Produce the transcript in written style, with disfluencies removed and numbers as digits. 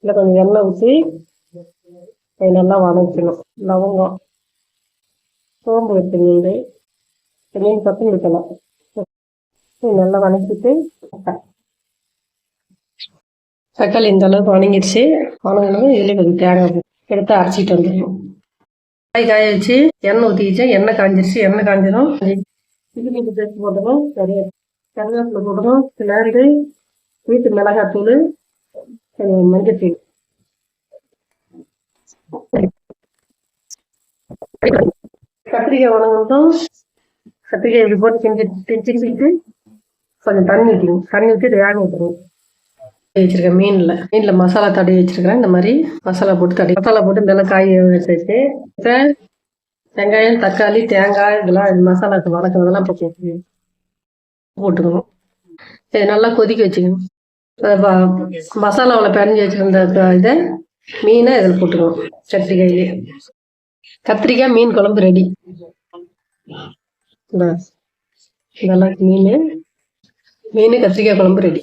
இல்லை கொஞ்சம் எண்ணெய் ஊற்றி அது நல்லா வதக்கணும். லவங்கம், சோம்பு வச்சுருந்து மீன் கொத்தமல்லி வைக்கலாம். நல்லா வதக்கிட்டு தக்காளி இந்த அளவுக்கு வணங்கிடுச்சு. வணங்கினதும் இதில் கொஞ்சம் தேங்காய் எடுத்து அரைச்சிட்டு வந்துடணும். காய வச்சு எண்ணெய் ஊற்றிக்கிச்சு. எண்ணெய் காஞ்சிருச்சு. எண்ணெய் காஞ்சிடும். இட்லி பேஸ்ட் போட்டணும். சரியா கருவேப்பிலை போடணும். கிளறு வீட்டு மிளகாத்தூள், மஞ்சத்தூள், கத்திரிக்காய் வணங்கட்டும். கத்திரிக்காய் இப்படி போட்டு செஞ்சுக்கிட்டு கொஞ்சம் தண்ணி ஊற்றிக்கணும். தண்ணி ஊற்றி வேக ஊற்றணும். வச்சிருக்கேன் மீனில் மசாலா தடவி வச்சிருக்கிறேன். இந்த மாதிரி மசாலா போட்டு நல்லா காய் வச்சு வெங்காயம், தக்காளி, தேங்காய் இதெல்லாம் மசாலாவுக்கு வதக்கிறதெல்லாம் போட்டுக்கணும். இது நல்லா கொதிக்க வச்சுக்கணும். மசாலாவில் பிணைஞ்சி வச்சிருந்த இதை மீனை இதில் போட்டுக்கணும். கத்திரிக்காயிலே கத்திரிக்காய் மீன் குழம்பு ரெடி. இதெல்லாம் மீன் கத்திரிக்காய் குழம்பு ரெடி.